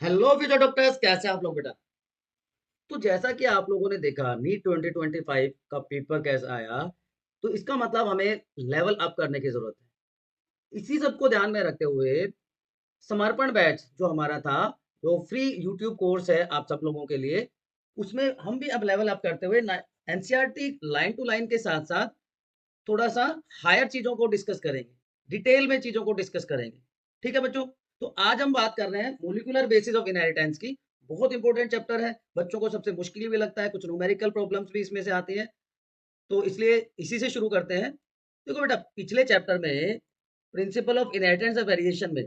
Hello physio doctors, कैसे हैं आप लोग बेटा। तो जैसा कि आप लोगों ने देखा नीट 2025 का पेपर कैसा आया, तो इसका मतलब हमें लेवल अप करने की जरूरत है। इसी सब को ध्यान में रखते हुए समर्पण बैच जो हमारा था, जो फ्री यूट्यूब कोर्स है आप सब लोगों के लिए, उसमें हम भी अब लेवल अप करते हुए एनसीईआरटी लाइन टू लाइन के साथ साथ थोड़ा सा हायर चीजों को डिस्कस करेंगे, डिटेल में चीजों को डिस्कस करेंगे। ठीक है बच्चों। तो आज हम बात कर रहे हैं मोलिकुलर बेसिस ऑफ इनहेरिटेंस की। बहुत इंपॉर्टेंट चैप्टर है, बच्चों को सबसे मुश्किल भी लगता है, कुछ न्यूमेरिकल प्रॉब्लम्स भी इसमें से आती है। तो इसलिए इसी से शुरू करते हैं। देखो बेटा, पिछले चैप्टर में principle of inheritance of variation में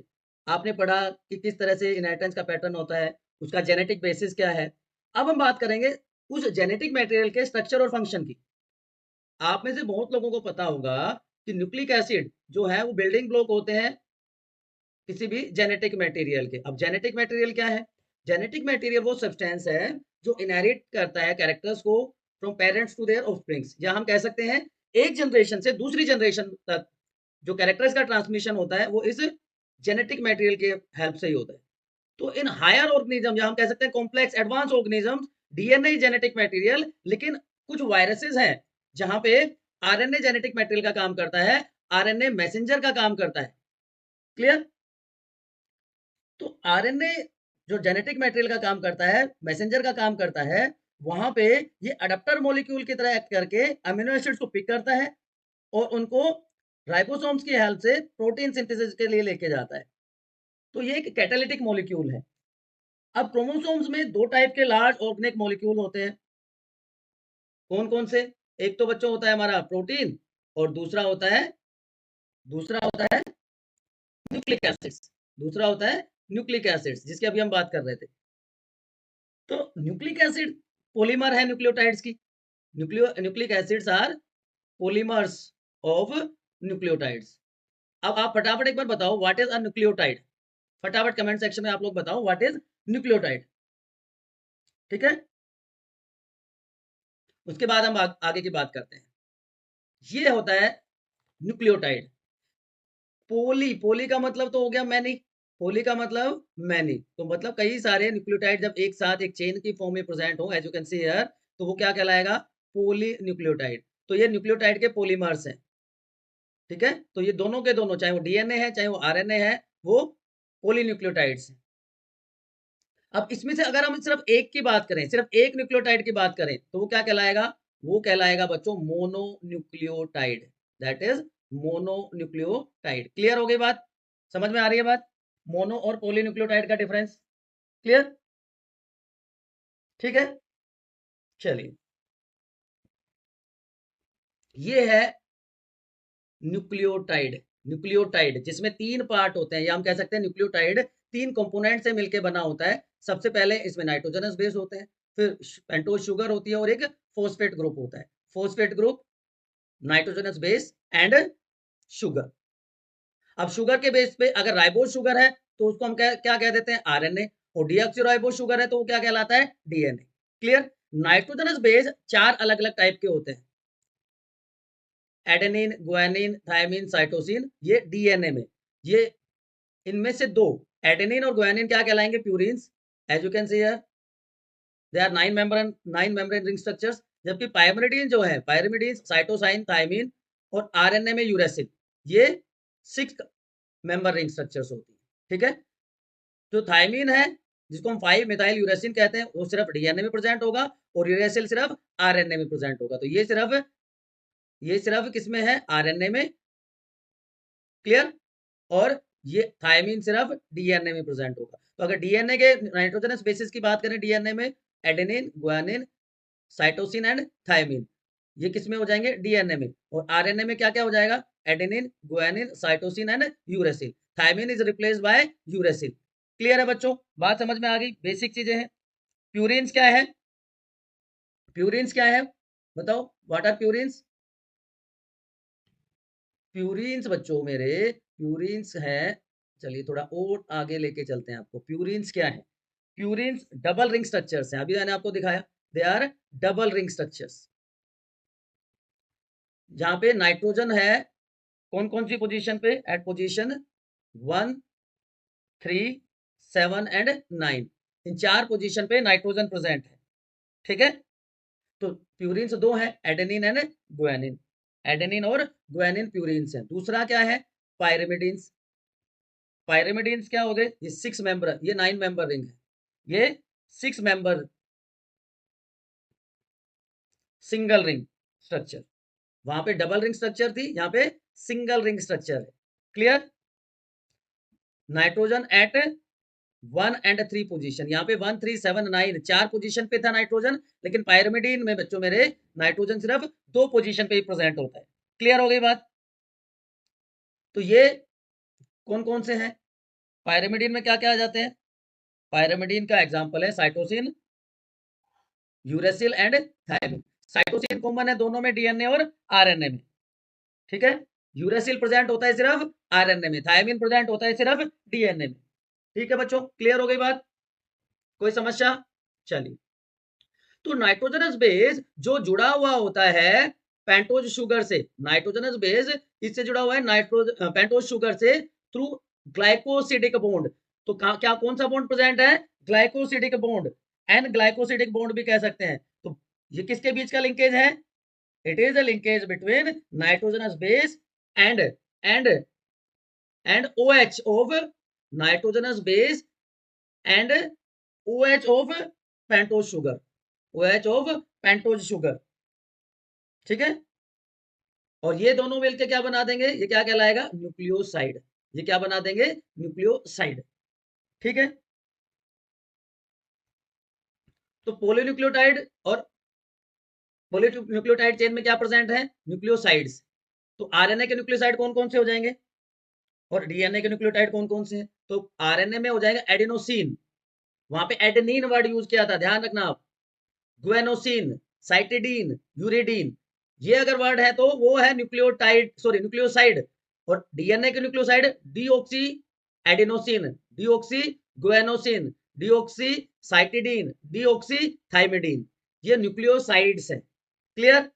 आपने पढ़ा कि किस तरह से इनहेरिटेंस का पैटर्न होता है, उसका जेनेटिक बेसिस क्या है। अब हम बात करेंगे उस जेनेटिक मटेरियल के स्ट्रक्चर और फंक्शन की। आप में से बहुत लोगों को पता होगा कि न्यूक्लिक एसिड जो है वो बिल्डिंग ब्लॉक होते हैं किसी भी जेनेटिक मटेरियल के। अब जेनेटिक मटेरियल क्या है? जेनेटिक मटेरियल वो सब्सटेंस है जो इनहेरिट करता है कैरेक्टर्स को from parents to their offsprings, या हम कह सकते हैं एक जनरेशन से दूसरी जनरेशन तक जो कैरेक्टर्स का ट्रांसमिशन होता है वो इस जेनेटिक मटेरियल के हेल्प से ही होता है। तो इन हायर ऑर्गेनिज्म, या हम कह सकते हैं complex advance organism, DNA genetic material, लेकिन कुछ वायरसेस हैं जहां पे आरएनए जेनेटिक मटेरियल का काम करता है, आरएनए मैसेंजर का काम करता है। क्लियर? तो आरएनए जो जेनेटिक मटेरियल का काम करता है, मैसेंजर का काम करता है, वहां पे ये अडेप्टर मॉलिक्यूल की तरह एक्ट करके अमीनो एसिड्स को पिक करता है और उनको राइबोसोम्स की हेल्प से प्रोटीन सिंथेसिस के लिए लेके जाता है। तो ये एक कैटालिटिक मॉलिक्यूल है। अब क्रोमोसोम्स में दो टाइप के लार्ज ऑर्गेनिक मॉलिक्यूल होते हैं। कौन कौन से? एक तो बच्चों होता है हमारा प्रोटीन, और दूसरा होता है न्यूक्लिक एसिड्स। दूसरा होता है न्यूक्लिक एसिड्स, जिसकी अभी हम बात कर रहे थे। तो न्यूक्लिक एसिड पॉलीमर है न्यूक्लियोटाइड्स की। Nucleic acids are polymers of nucleotides. अब आप फटाफट एक बार बताओ व्हाट इज अ न्यूक्लियोटाइड। फटाफट कमेंट सेक्शन में आप लोग बताओ व्हाट इज न्यूक्लियोटाइड। ठीक है, उसके बाद हम आगे की बात करते हैं। ये होता है न्यूक्लियोटाइड। पोली, पोली का मतलब तो हो गया मैनी। पोली का मतलब मैनी, तो मतलब कई सारे न्यूक्लियोटाइड जब एक साथ एक चेन की फॉर्म में प्रेजेंट हो, as you can see here, तो वो क्या कहलाएगा? Poly nucleotide. तो ये न्यूक्लियोटाइड के पॉलीमर्स हैं। ठीक है, तो ये दोनों के दोनों, चाहे वो डीएनए है चाहे वो आरएनए है, वो पोलीन्यूक्लियोटाइड्स हैं। अब इसमें से अगर हम सिर्फ एक की बात करें, सिर्फ एक न्यूक्लियोटाइड की बात करें, तो वो क्या कहलाएगा? वो कहलाएगा बच्चों mononucleotide. That is mononucleotide. Clear हो गई बात? समझ में आ रही है बात? मोनो और पोलीन्यूक्लियोटाइड का डिफरेंस क्लियर? ठीक है, चलिए। ये है न्यूक्लियोटाइड। न्यूक्लियोटाइड जिसमें तीन पार्ट होते हैं, या हम कह सकते हैं न्यूक्लियोटाइड तीन कंपोनेंट से मिलकर बना होता है। सबसे पहले इसमें नाइट्रोजनस बेस होते हैं, फिर पेंटोज शुगर होती है, और एक फोस्फेट ग्रुप होता है। Phosphate group, nitrogenous base and sugar. अब शुगर के बेस पे अगर राइबोज शुगर है तो उसको हम क्या कह देते हैं? आरएनए। और डीऑक्सीराइबोज शुगर है तो वो क्या कहलाता है? डीएनए। क्लियर? नाइट्रोजनस बेस चार अलग अलग टाइप के होते हैं, एडेनिन, गुआनिन, थायमिन, साइटोसिन। ये डीएनए में, ये इनमें से दो, एडेनिन और गुआनिन, क्या कहलाएंगे? Purines. As you can see here, they are nine membrane ring structures. जबकि पायरिमिडीन जो है, पायरिमिडीन, साइटोसाइन, थायमिन और आरएनए में यूरेसिल, ये 6 मेंबर रिंग स्ट्रक्चर्स होती है। ठीक है, जो थायमिन है, जिसको हम 5 मिथाइल यूरेसिन कहते हैं, वो सिर्फ डीएनए में प्रेजेंट होगा, और यूरेसिल सिर्फ आरएनए में प्रेजेंट होगा। तो ये सिर्फ किसमें है? आरएनए में। क्लियर? और ये थायमिन सिर्फ डीएनए में प्रेजेंट होगा। तो अगर डीएनए के नाइट्रोजनस बेसिस की बात करें, डीएनए में adenine, guanine, cytosine and thymine, ये किस में हो जाएंगे? डीएनए में। और आरएनए में क्या क्या हो जाएगा? Adenine, guanine, cytosine and uracil. Thymine is replaced by uracil. Clear है बच्चों? बात समझ में आ गई? बेसिक चीजें हैं। प्यूरिन्स क्या है? प्यूरिन्स क्या है बताओ? What are purines? प्यूरिन्स बच्चों मेरे, प्यूरिन्स है, चलिए थोड़ा और आगे लेके चलते हैं आपको। प्यूरिन्स क्या है? प्यूरिन्स डबल रिंग स्ट्रक्चर्स हैं, अभी मैंने आपको दिखाया। They are double ring structures, जहां पे नाइट्रोजन है कौन कौन सी पोजीशन पे? एट पोजीशन 1, 3, 7 एंड 9, इन 4 पोजीशन पे नाइट्रोजन प्रेजेंट है। ठीक है, तो प्यूरिन्स 2 हैं, एडेनिन एंड गुआनिन। एडेनिन और गुआनिन प्यूरिन्स हैं। दूसरा क्या है, पायरिमिडीन्स। पायरिमिडीन्स क्या हो गए, ये 6 मेंबर, ये 9 मेंबर रिंग है, ये 6 मेंबर सिंगल रिंग स्ट्रक्चर। वहां पे डबल रिंग स्ट्रक्चर थी, यहाँ पे सिंगल रिंग स्ट्रक्चर है। Clear. Nitrogen eight 1 and 3 position, यहाँ पे 1 3 7 9 4 पोजीशन पे था नाइट्रोजन, लेकिन पायरिमिडीन में बच्चों मेरे नाइट्रोजन सिर्फ 2 पोजीशन पे ही प्रेजेंट होता है। क्लियर हो गई बात। तो ये कौन कौन से हैं, पायरिमिडीन में क्या क्या आ जाते हैं। पायरिमिडीन का एग्जांपल है cytosine, uracil and thymine. Cytosine common है दोनों में, डीएनए और आरएनए में। ठीक है, यूरेसिल प्रेजेंट होता है सिर्फ आरएनए में, थायमिन प्रेजेंट होता है सिर्फ डीएनए में। ठीक है बच्चों, क्लियर हो गई बात, कोई समस्या। चलिए, तो नाइट्रोजनस बेस जो जुड़ा हुआ होता है पेंटोज शुगर से, नाइट्रोजनस बेस इससे जुड़ा हुआ है पेंटोज शुगर से थ्रू ग्लाइकोसिडिक बॉन्ड। तो क्या कौन सा बॉन्ड प्रेजेंट है, glycosidic bond, N glycosidic bond भी कह सकते हैं। तो ये किसके बीच का लिंकेज है, it is a linkage between nitrogenous base and and and OH of nitrogenous base and OH of pentose sugar, OH of pentose sugar. ठीक है, और ये दोनों मिलकर क्या बना देंगे, ये क्या कहलाएगा, न्यूक्लियोसाइड। ये क्या बना देंगे, न्यूक्लियोसाइड। ठीक है, तो पोलीन्यूक्लियोटाइड और पोलीन्यूक्लियोटाइड चेन में क्या प्रेजेंट है, न्यूक्लियोसाइड्स। तो आरएनए के न्यूक्लियोसाइड कौन कौन से हो जाएंगे, और डीएनए के न्यूक्लियोटाइड कौन कौन से हैं। तो आरएनए में हो जाएगा एडिनोसिन, वहां पे एडेनिन वर्ड यूज किया था, ध्यान रखना आप। गुएनोसिन, साइटिडीन, यूरिडीन, ये अगर वर्ड है तो वो है न्यूक्लियोटाइड, सॉरी न्यूक्लियोसाइड। और डीएनए के nucleoside deoxy adenosine, deoxy guanosine, deoxy cytidine, deoxy thymidine, ये न्यूक्लियोसाइड्स हैं। क्लियर।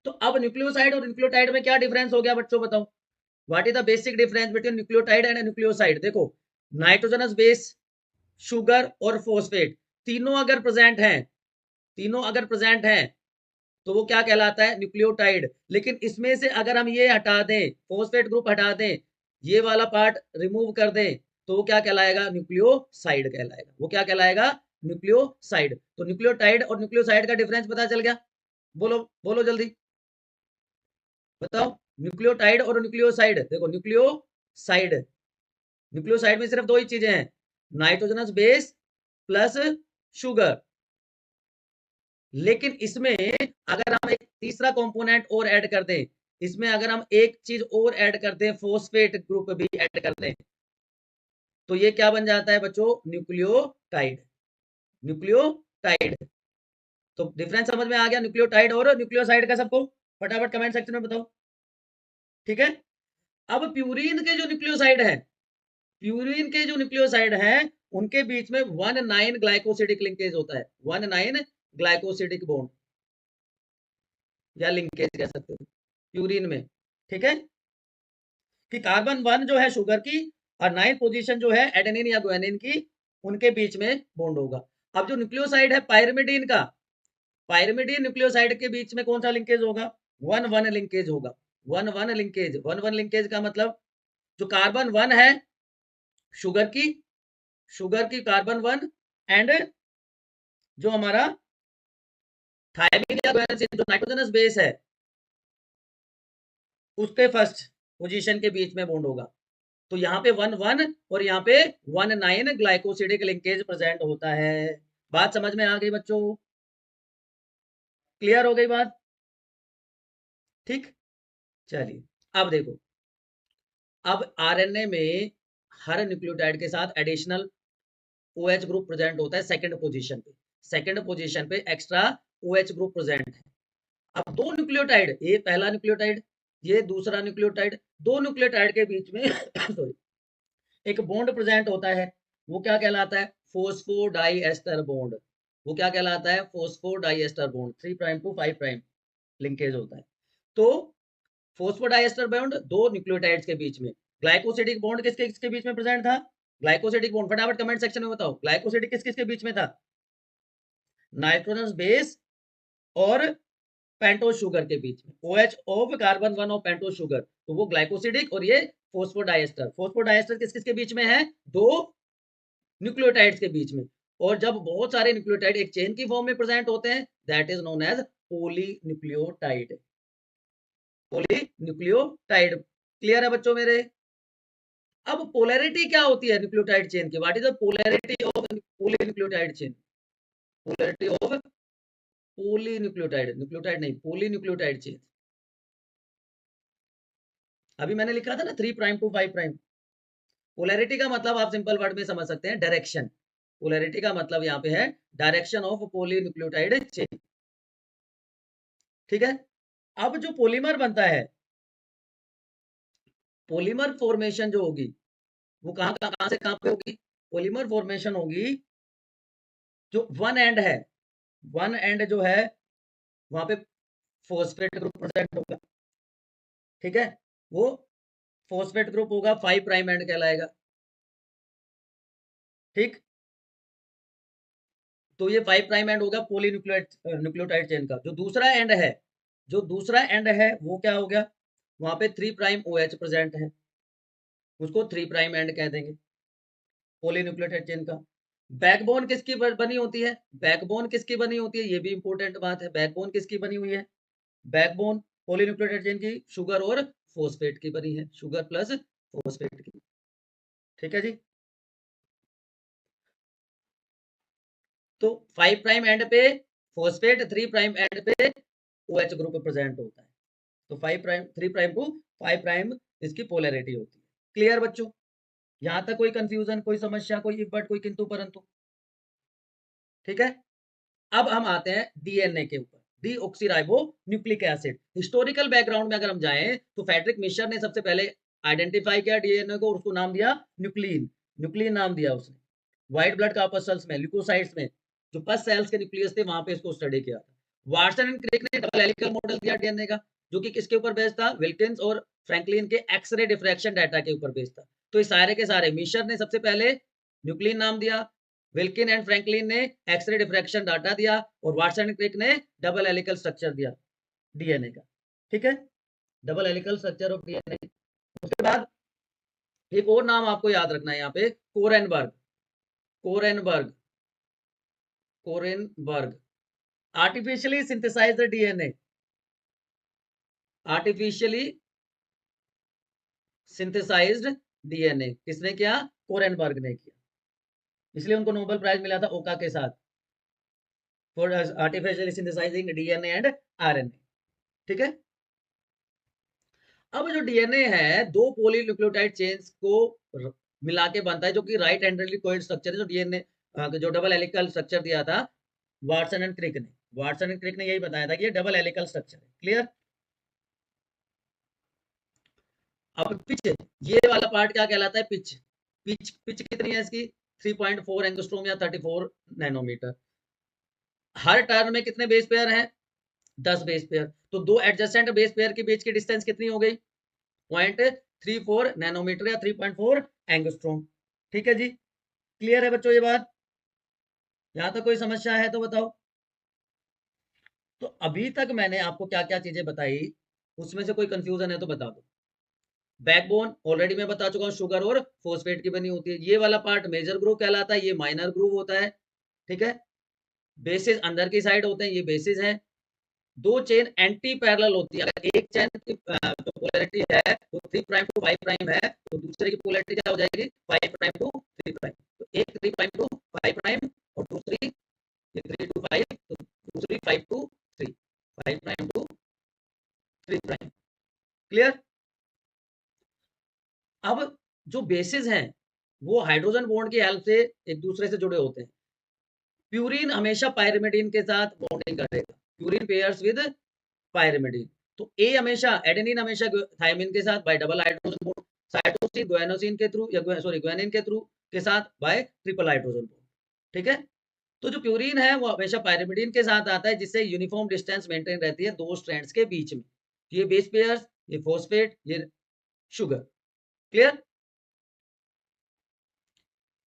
तो अब न्यूक्लियोसाइड और न्यूक्लियोटाइड में क्या डिफरेंस हो गया बच्चों, बताओ। What is the basic difference between nucleotide and nucleoside. देखो, नाइट्रोजनस बेस, शुगर और फोस्फेट, तीनों अगर प्रेजेंट हैं, तीनों अगर प्रेजेंट हैं तो वो क्या कहलाता है, न्यूक्लियोटाइड। लेकिन इसमें से अगर हम ये हटा दें, फोस्फेट ग्रुप हटा दें, ये वाला पार्ट रिमूव कर दें, तो वो क्या कहलाएगा, न्यूक्लियोसाइड कहलाएगा। वो क्या कहलाएगा, न्यूक्लियोसाइड। तो न्यूक्लियोटाइड और न्यूक्लियोसाइड का डिफरेंस पता चल गया। बोलो बोलो जल्दी बताओ, न्यूक्लियोटाइड और न्यूक्लियोसाइड। देखो, न्यूक्लियोसाइड, न्यूक्लियोसाइड में सिर्फ दो ही चीजें हैं, नाइट्रोजनस बेस प्लस शुगर। लेकिन इसमें अगर हम एक तीसरा कंपोनेंट और ऐड कर दें, इसमें अगर हम एक चीज और ऐड कर दें, फोस्फेट ग्रुप भी ऐड कर दें, तो ये क्या बन जाता है बच्चों, न्यूक्लियोटाइड। न्यूक्लियोटाइड। तो डिफरेंस समझ में आ गया न्यूक्लियोटाइड और न्यूक्लियोसाइड का सबको, फटाफट कमेंट सेक्शन में बताओ। ठीक है, अब प्यूरिन के जो न्यूक्लियोसाइड है, प्यूरिन के जो न्यूक्लियोसाइड हैं, उनके बीच में 1,9 ग्लाइकोसिडिक लिंकेज होता है, 1,9 ग्लाइकोसिडिक बॉन्ड या लिंकेज कह सकते हो प्यूरिन में। ठीक है, कि कार्बन 1 जो है शुगर की और 9 पोजीशन जो है एडेनिन या गुआनिन की, उनके बीच में बॉन्ड होगा। अब जो न्यूक्लियोसाइड है पायरिमिडीन का, पायरिमिडीन न्यूक्लियोसाइड के बीच में कौन सा लिंकेज होगा, 1,1 लिंकेज होगा। 1,1 लिंकेज, 1,1 लिंकेज का मतलब जो कार्बन 1 है शुगर की, शुगर की कार्बन 1 एंड जो हमारा थायमिन या गुआनिन जो नाइट्रोजनस बेस है, उसके फर्स्ट पोजीशन के बीच में बॉन्ड होगा। तो यहाँ पे 1,1 और यहाँ पे 1,9 ग्लाइकोसिडिक लिंकेज प्रेजेंट होता है। बात समझ में आ गई बच्चों, क्लियर हो गई बात। ठीक, चलिए अब देखो, अब आरएनए में हर न्यूक्लियोटाइड के साथ एडिशनल OH ग्रुप प्रेजेंट होता है सेकंड पोजीशन पे, सेकंड पोजीशन पे एक्स्ट्रा OH ग्रुप प्रेजेंट है। अब दो न्यूक्लियोटाइड, ये पहला न्यूक्लियोटाइड, ये दूसरा न्यूक्लियोटाइड, दो न्यूक्लियोटाइड के बीच में सॉरी एक बॉन्ड प्रेजेंट होता है, वो क्या कहलाता है, फोस्फोडाइएस्टर बॉन्ड। वो क्या कहलाता है, phosphodiester bond, 3 prime to 5 prime linkage होता है। तो फोस्फोडाइएस्टर बॉन्ड दो न्यूक्लियोटाइड्स के बीच में, ग्लाइकोसिडिक बॉन्ड किसके किसके बीच में प्रेजेंट था, ग्लाइकोसिडिक बॉन्ड, फटाफट कमेंट सेक्शन में बताओ, ग्लाइकोसिडिक किस किस के बीच में था? नाइट्रोजन बेस और पेंटोज शुगर के बीच में, OH of carbon 1 of pentose sugar, तो वो ग्लाइकोसिडिक, और ये फोस्फोडाइएस्टर। फोस्फोडाइएस्टर किस किस के बीच में है? दो न्यूक्लियोटाइड्स के बीच में। और जब बहुत सारे न्यूक्लियोटाइड एक चेन की फॉर्म में प्रेजेंट होते हैं, that is known as polynucleotide. Polynucleotide, clear है बच्चों मेरे? अब पोलैरिटी क्या होती है न्यूक्लियोटाइड चेन की? What is the polarity of polynucleotide chain? Polarity of polynucleotide, nucleotide नहीं, पॉलीन्यूक्लियोटाइड चेन। अभी मैंने लिखा था ना 3 प्राइम टू 5 प्राइम। पोलैरिटी का मतलब आप सिंपल वर्ड में समझ सकते हैं, डायरेक्शन। पोलैरिटी का मतलब यहाँ पे है डायरेक्शन ऑफ पॉलीन्यूक्लियोटाइड चेन, ठीक है? अब जो पॉलीमर बनता है, पॉलीमर फॉर्मेशन जो होगी वो कहां से कहां पे होगी? पॉलीमर फॉर्मेशन होगी जो वन एंड है, वन एंड जो है वहां पे फॉस्फेट ग्रुप प्रेजेंट होगा, ठीक है? वो फॉस्फेट ग्रुप होगा, 5 प्राइम एंड कहलाएगा, ठीक? तो ये 5 प्राइम एंड होगा न्यूक्लियोटाइड चेन का। जो दूसरा एंड है, जो दूसरा एंड है वो क्या हो गया? वहां पे 3 प्राइम OH प्रेजेंट है, उसको 3 प्राइम एंड कह देंगे पॉलीन्यूक्लियोटाइड चेन का। बैकबोन किसकी बनी होती है? बैकबोन किसकी बनी होती है? ये भी इंपॉर्टेंट बात है, बैकबोन किसकी बनी हुई है? बैकबोन पॉलीन्यूक्लियोटाइड चेन की शुगर और फोस्फेट की बनी है, शुगर प्लस फोस्फेट की, ठीक है जी? तो 5 प्राइम एंड पे फोस्फेट, 3 प्राइम एंड पे OH ग्रुप प्रेजेंट होता है। तो 5 प्राइम, 3 प्राइम टू 5 प्राइम इसकी पोलैरिटी होती है। क्लियर बच्चों? यहां तक कोई कंफ्यूजन, कोई समस्या, कोई बट, कोई किंतु परंतु? ठीक है, अब हम आते हैं डीएनए के ऊपर, deoxyribo nucleic acid. Historical background में अगर हम जाएं तो फ्रेडरिक मिशर ने सबसे पहले आइडेंटिफाई किया डीएनए को, उसको नाम दिया न्यूक्लिन, न्यूक्लिन नाम दिया उसने। व्हाइट ब्लड कार्पस सेल्स में, ल्यूकोसाइट्स में, जो पस सेल्स के न्यूक्लियस थे वहां पे इसको स्टडी किया था। वाटसन एंड क्रिक ने डबल हेलिकल मॉडल दिया डीएनए का, जो कि किसके ऊपर बेस्ड था? विल्किंस और फ्रैंकलिन के एक्सरे डिफ्रैक्शन डाटा के ऊपर बेस्ड था। तो ये सारे के सारे मिशर ने सबसे पहले न्यूक्लिन नाम दिया, विल्किन एंड फ्रैंकलिन ने एक्सरे डिफ्रैक्शन डाटा दिया, और वाटसन एंड क्रिक ने डबल हेलिकल स्ट्रक्चर दिया डीएनए का, ठीक है? Double helical structure of DNA. उसके बाद एक और नाम आपको याद रखना है यहाँ पे, Kornberg, Kornberg, Kornberg, artificially synthesised DNA, artificially synthesised DNA किसने किया? कोरेनबर्ग ने किया, इसलिए उनको नोबेल प्राइज मिला था ओका के साथ, for artificially synthesising DNA and RNA, ठीक है? अब जो डीएनए है दो पॉलीन्यूक्लियोटाइड चेन्स को मिला के बनता है, जो कि राइट एंड्रली कोइड स्ट्रक्चर है, जो डीएनए जो डबल हेलिकल स्ट्रक्चर दिया था वाटसन एंड क्रिक ने, वाटसन एंड क्रिक ने यही बताया था कि ये डबल हेलिकल स्ट्रक्चर है। क्लियर? अब पिच, ये वाला पार्ट क्या कहलाता है? पिच। पिच, पिच कितनी है इसकी? 3.4 एंगस्ट्रोम या 34 नैनोमीटर। हर टर्न में कितने बेस पेयर हैं? 10 बेस पेयर। तो दो एडजेसेंट बेस पेयर के बीच की डिस्टेंस कितनी हो गई? 0.34 नैनोमीटर या 3.4 एंगस्ट्रोम, ठीक है जी? क्लियर है बच्चों ये बात? यहां तक कोई समस्या है तो बताओ। तो अभी तक मैंने आपको क्या क्या चीजें बताई, उसमें से कोई कंफ्यूजन है तो बता दो। बैकबोन ऑलरेडी मैं बता चुका हूँ, शुगर और फोस्फेट की बनी होती है। ये वाला पार्ट मेजर ग्रुव कहलाता है, ये माइनर ग्रुव होता है, ठीक है? बेसिस अंदर की साइड होते हैं, ये बेसिस है। दो चेन एंटी पैरेलल होती है, अगर एक चेन की जो पोलैरिटी है वो 3 प्राइम टू 5 प्राइम है, तो दूसरे की पोलैरिटी क्या हो जाएगी? 5 प्राइम टू 3 प्राइम। तो एक 3 प्राइम टू 5 प्राइम और दूसरी ये 3 टू 5, तो दूसरी 5 to 3, 5 prime to 3 prime. Clear? अब जो बेसिस हैं वो हाइड्रोजन बॉन्ड की हेल्प से एक दूसरे से जुड़े होते हैं। प्यूरिन हमेशा पायरिमिडीन के साथ बॉन्डिंग करेगा, प्यूरिन पेयर्स विद पायरिमिडीन। तो ए हमेशा, एडेनिन हमेशा थायमिन के साथ bye double hydrogen bond, cytosine guanosine के थ्रू या सॉरी ग्वानिन के थ्रू के साथ बाय ट्रिपल हाइड्रोजन बॉन्ड, ठीक है? तो जो प्यूरिन है वो हमेशा पायरिमिडीन के साथ आता है, जिससे यूनिफॉर्म डिस्टेंस मेंटेन रहती है दो स्ट्रैंड्स के बीच में। ये बेस पेयर्स, ये फॉस्फेट, ये शुगर। क्लियर?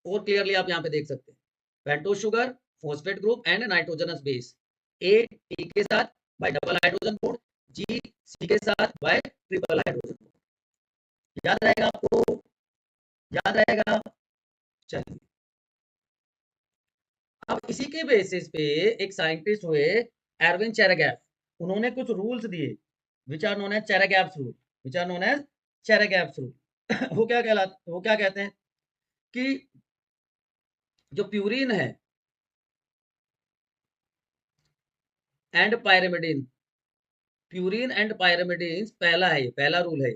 और क्लियरली आप यहाँ पे देख सकते हैं, pentose sugar, phosphate group and nitrogenous base, A T के साथ बाय डबल हाइड्रोजन बॉन्ड, जी सी के साथ बाय ट्रिपल हाइड्रोजन बॉन्ड। याद रहेगा आपको? याद रहेगा? चलिए, अब इसी के बेसिस पे एक साइंटिस्ट हुए एरविन चेरेगैफ, उन्होंने कुछ रूल्स दिए which are known as Chargaff's rule, which are known as Chargaff's rule. वो क्या कहते हैं कि जो प्यूरिन है and pyrimidine, purine and pyrimidine पहला है, पहला रूल है,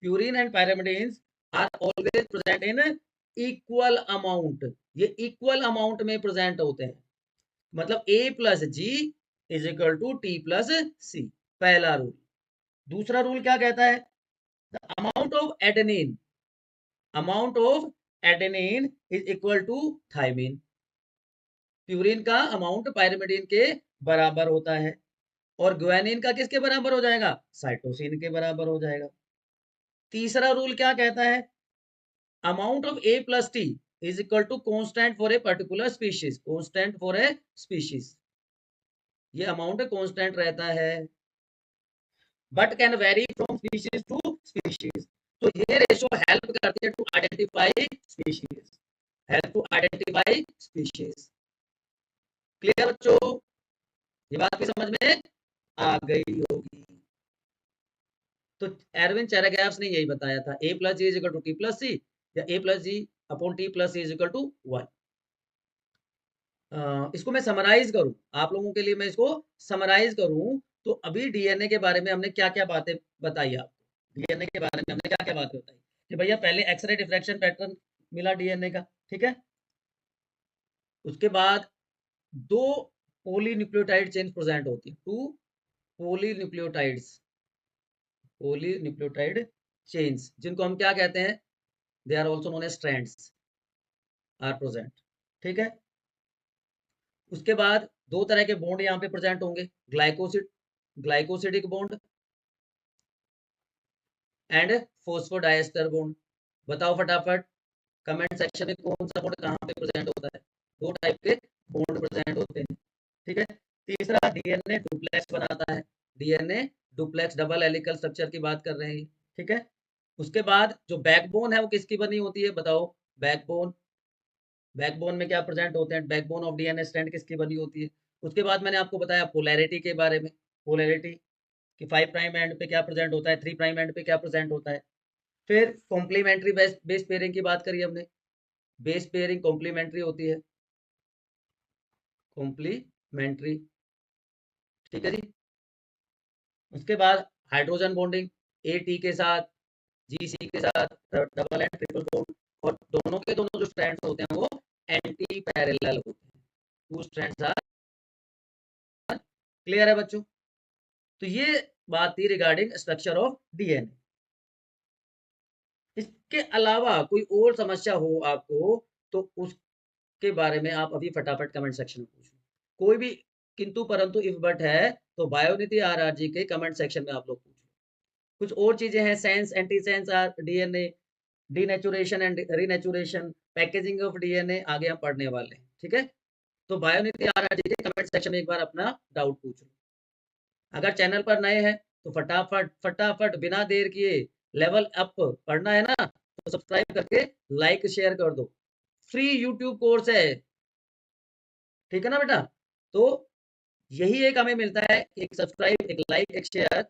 purine and pyrimidine are always present in equal amount, ये इक्वल अमाउंट में प्रेजेंट होते हैं, मतलब A plus G is equal to T plus C, पहला रूल। दूसरा रूल क्या कहता है? The amount of adenine, amount of adenine is equal to thymine, purine का अमाउंट पायरिमिडिन के बराबर होता है, और ग्वानिन का किसके बराबर हो जाएगा? साइटोसिन के बराबर हो जाएगा। तीसरा रूल क्या कहता है? Amount of A plus T is equal to constant for a particular species, constant for a species, ये अमाउंट कांस्टेंट रहता है, but can vary from species to species. तो ये रेशो हेल्प करती है to identify species, help to identify species. Clear बच्चों? ये बात भी समझ में आ गई होगी। तो एरविन चेरेगैफ्स ने यही बताया था, A plus G is equal to T plus C, या A plus G upon T plus C is equal to 1। इसको मैं समराइज करूं आप लोगों के लिए, मैं इसको समराइज करूं, तो अभी डीएनए के बारे में हमने क्या क्या बातें बताई आपको, डीएनए के बारे में हमने क्या क्या बातें बताई कि भैया पहले एक्सरे डिफ्रैक्शन पैटर्न मिला डीएनए का, ठीक है, उसके बाद दो पॉलीन्यूक्लियोटाइड चेन प्रेजेंट होती है, टू पॉलीन्यूक्लियोटाइड्स, पॉलीन्यूक्लियोटाइड चेन्स, जिनको हम क्या कहते हैं? They are also known as strands are present, ठीक है। उसके बाद दो तरह के बॉन्ड यहाँ पे प्रेजेंट होंगे, glycoside, glycosidic bond and phosphodiester bond. बताओ फटाफट कमेंट सेक्शन में कौन सा बॉन्ड कहाँ पे प्रेजेंट होता है? दो टाइप के बॉन्ड प्रेजेंट होते हैं, ठीक है। तीसरा डीएनए डुप्लेक्स बनाता है, DNA duplex, double helical structure की बात कर रहे हैं, ठीक है। उसके बाद जो बैकबोन है वो किसकी बनी होती है? बताओ, बैकबोन, बैकबोन में क्या प्रेजेंट होते हैं? बैकबोन ऑफ डीएनए स्ट्रैंड किसकी बनी होती है? उसके बाद मैंने आपको बताया पोलैरिटी के बारे में, पोलैरिटी कि 5 प्राइम एंड पे क्या प्रेजेंट होता है, 3 प्राइम एंड पे क्या प्रेजेंट होता है। फिर कॉम्प्लीमेंट्री बेस बेस पेयरिंग की बात करी हमने, बेस पेयरिंग कॉम्प्लीमेंट्री होती है, कॉम्प्लीमेंट्री, ठीक है जी। उसके बाद हाइड्रोजन बॉन्डिंग, ए टी के साथ, जी सी के साथ, डबल एंड ट्रिपल बॉन्ड, और दोनों के दोनों जो स्ट्रैंड्स होते हैं वो एंटी पैरेलल होते हैं, टू स्ट्रैंड्स आर, क्लियर है बच्चों? तो ये बात थी रिगार्डिंग स्ट्रक्चर ऑफ डीएनए। इसके अलावा कोई और समस्या हो आपको तो उसके बारे में आप अभी फटाफट कमेंट सेक्शन में पूछो, कोई भी किंतु परंतु इफ बट है तो बायोनिधि आरआरजी के कमेंट सेक्शन में आप लोग पूछो। कुछ और चीजें हैं, sense, anti sense R DNA, denaturation and renaturation, packaging of DNA, आगे हम पढ़ने वाले हैं, ठीक है। तो बायोनिधि आरआरजी के कमेंट सेक्शन में एक बार अपना डाउट पूछो। अगर चैनल पर नए हैं तो फटाफट फटाफट बिना देर किए लेवल अप पढ़ना है ना, तो सब्सक्राइब करके लाइक शेयर कर दो, फ्री यूट्यूब कोर्स है, ठीक है ना बेटा। तो यही एक हमें मिलता है, एक सब्सक्राइब, एक लाइक, एक share,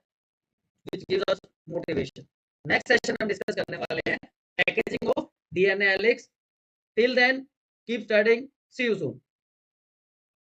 which gives us motivation. Next session में हम डिस्कस करने वाले हैं packaging of DNA helix. Till then keep studying, see you soon.